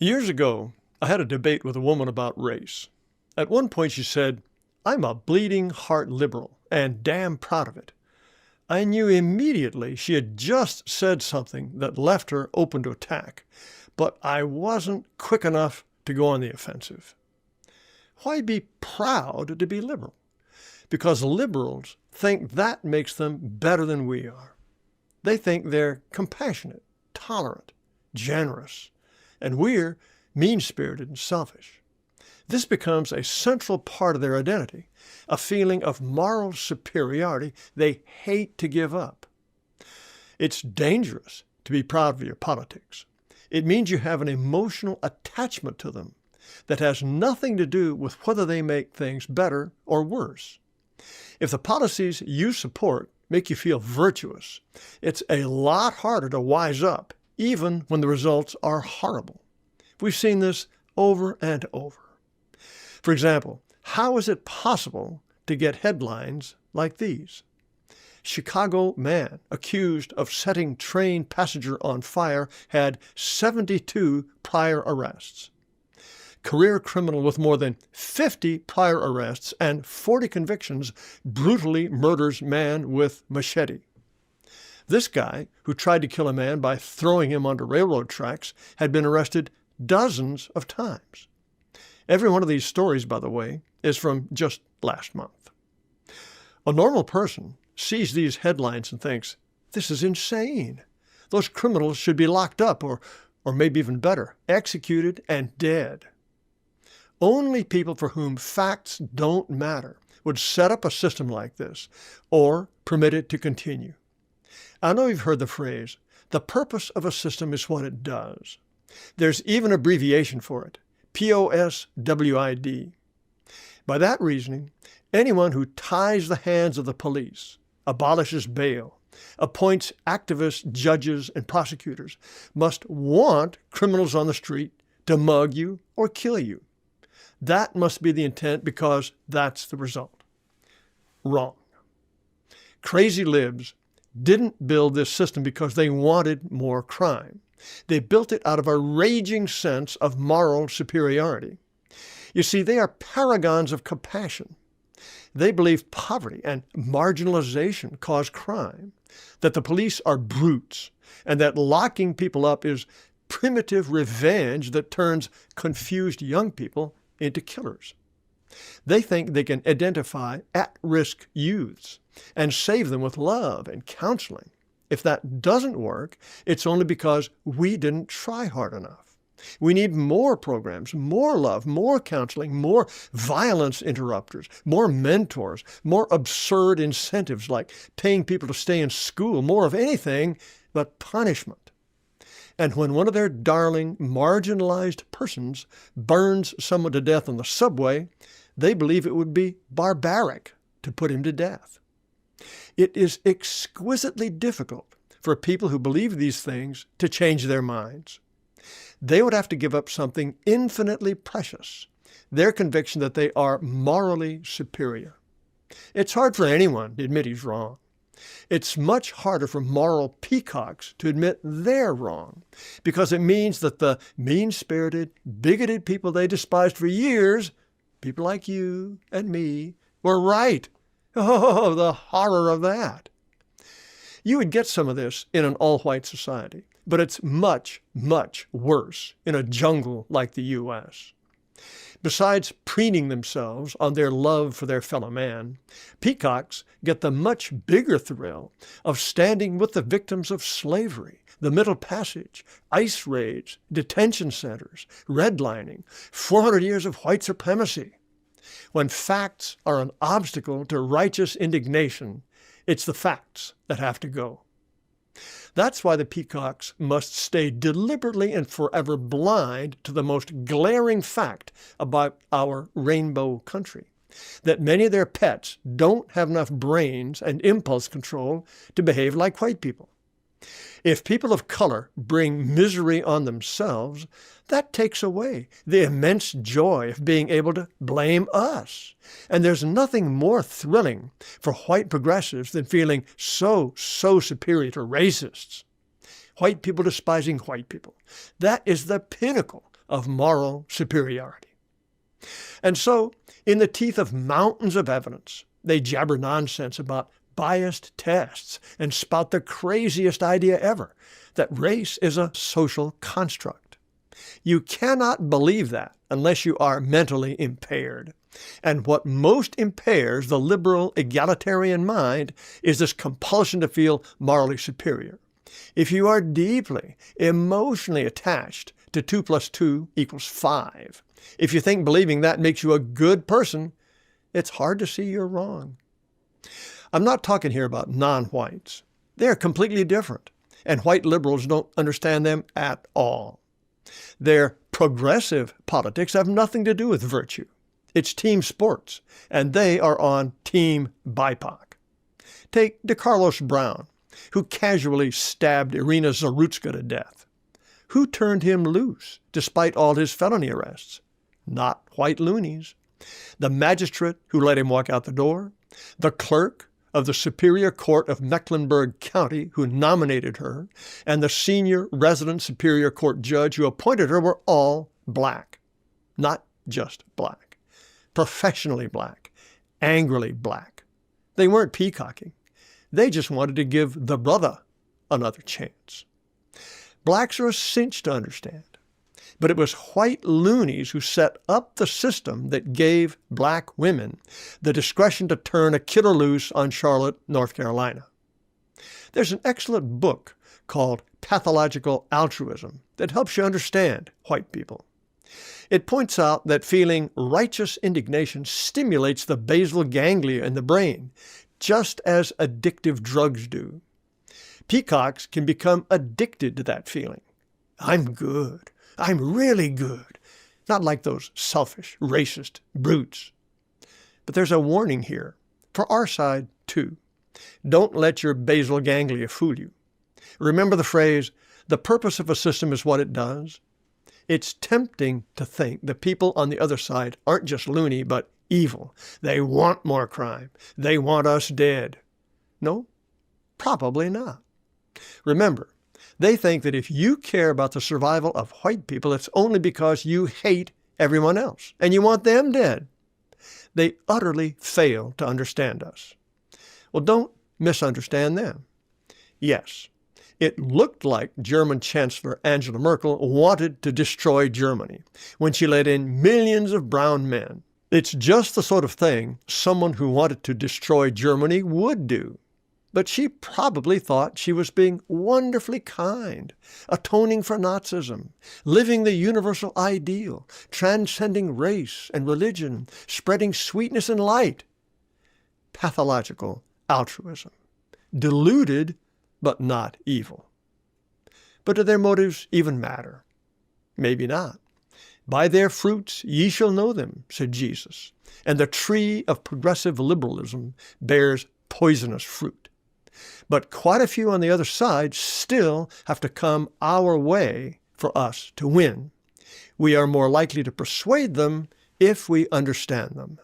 Years ago, I had a debate with a woman about race. At one point, she said, "I'm a bleeding heart liberal and damn proud of it." I knew immediately she had just said something that left her open to attack, but I wasn't quick enough to go on the offensive. Why be proud to be liberal? Because liberals think that makes them better than we are. They think they're compassionate, tolerant, generous, and we're mean-spirited and selfish. This becomes a central part of their identity, a feeling of moral superiority they hate to give up. It's dangerous to be proud of your politics. It means you have an emotional attachment to them that has nothing to do with whether they make things better or worse. If the policies you support make you feel virtuous, it's a lot harder to wise up, even when the results are horrible. We've seen this over and over. For example, how is it possible to get headlines like these? Chicago man accused of setting train passenger on fire had 72 prior arrests. Career criminal with more than 50 prior arrests and 40 convictions brutally murders man with machete. This guy, who tried to kill a man by throwing him onto railroad tracks, had been arrested dozens of times. Every one of these stories, by the way, is from just last month. A normal person sees these headlines and thinks, this is insane. Those criminals should be locked up or maybe even better, executed and dead. Only people for whom facts don't matter would set up a system like this or permit it to continue. I know you've heard the phrase, the purpose of a system is what it does. There's even an abbreviation for it, POSWID. By that reasoning, anyone who ties the hands of the police, abolishes bail, appoints activists, judges, and prosecutors must want criminals on the street to mug you or kill you. That must be the intent because that's the result. Wrong. Crazy libs didn't build this system because they wanted more crime. They built it out of a raging sense of moral superiority. You see, they are paragons of compassion. They believe poverty and marginalization cause crime, that the police are brutes, and that locking people up is primitive revenge that turns confused young people into killers. They think they can identify at-risk youths and save them with love and counseling. If that doesn't work, it's only because we didn't try hard enough. We need more programs, more love, more counseling, more violence interrupters, more mentors, more absurd incentives like paying people to stay in school, more of anything but punishment. And when one of their darling, marginalized persons burns someone to death on the subway, they believe it would be barbaric to put him to death. It is exquisitely difficult for people who believe these things to change their minds. They would have to give up something infinitely precious, their conviction that they are morally superior. It's hard for anyone to admit he's wrong. It's much harder for moral peacocks to admit they're wrong, because it means that the mean-spirited, bigoted people they despised for years, people like you and me, were right. Oh, the horror of that. You would get some of this in an all-white society, but it's much, much worse in a jungle like the U.S. Besides preening themselves on their love for their fellow man, peacocks get the much bigger thrill of standing with the victims of slavery, the Middle Passage, ice raids, detention centers, redlining, 400 years of white supremacy. When facts are an obstacle to righteous indignation, it's the facts that have to go. That's why the peacocks must stay deliberately and forever blind to the most glaring fact about our rainbow country, that many of their pets don't have enough brains and impulse control to behave like white people. If people of color bring misery on themselves, that takes away the immense joy of being able to blame us. And there's nothing more thrilling for white progressives than feeling so superior to racists. White people despising white people. That is the pinnacle of moral superiority. And so, in the teeth of mountains of evidence, they jabber nonsense about biased tests and spout the craziest idea ever, that race is a social construct. You cannot believe that unless you are mentally impaired. And what most impairs the liberal egalitarian mind is this compulsion to feel morally superior. If you are deeply, emotionally attached to 2 + 2 = 5, if you think believing that makes you a good person, it's hard to see you're wrong. I'm not talking here about non-whites. They are completely different, and white liberals don't understand them at all. Their progressive politics have nothing to do with virtue. It's team sports, and they are on Team BIPOC. Take DeCarlos Brown, who casually stabbed Irina Zarutska to death. Who turned him loose despite all his felony arrests? Not white loonies. The magistrate who let him walk out the door, the clerk of the Superior Court of Mecklenburg County who nominated her, and the senior resident Superior Court judge who appointed her were all black. Not just black. Professionally black. Angrily black. They weren't peacocking. They just wanted to give the brother another chance. Blacks are a cinch to understand. But it was white loonies who set up the system that gave black women the discretion to turn a killer loose on Charlotte, North Carolina. There's an excellent book called Pathological Altruism that helps you understand white people. It points out that feeling righteous indignation stimulates the basal ganglia in the brain, just as addictive drugs do. Peacocks can become addicted to that feeling. I'm good. I'm really good. Not like those selfish, racist brutes. But there's a warning here, for our side too. Don't let your basal ganglia fool you. Remember the phrase, the purpose of a system is what it does? It's tempting to think the people on the other side aren't just loony, but evil. They want more crime. They want us dead. No, probably not. Remember, they think that if you care about the survival of white people, it's only because you hate everyone else and you want them dead. They utterly fail to understand us. Well, don't misunderstand them. Yes, it looked like German Chancellor Angela Merkel wanted to destroy Germany when she let in millions of brown men. It's just the sort of thing someone who wanted to destroy Germany would do. But she probably thought she was being wonderfully kind, atoning for Nazism, living the universal ideal, transcending race and religion, spreading sweetness and light. Pathological altruism. Deluded, but not evil. But do their motives even matter? Maybe not. By their fruits ye shall know them, said Jesus, and the tree of progressive liberalism bears poisonous fruit. But quite a few on the other side still have to come our way for us to win. We are more likely to persuade them if we understand them.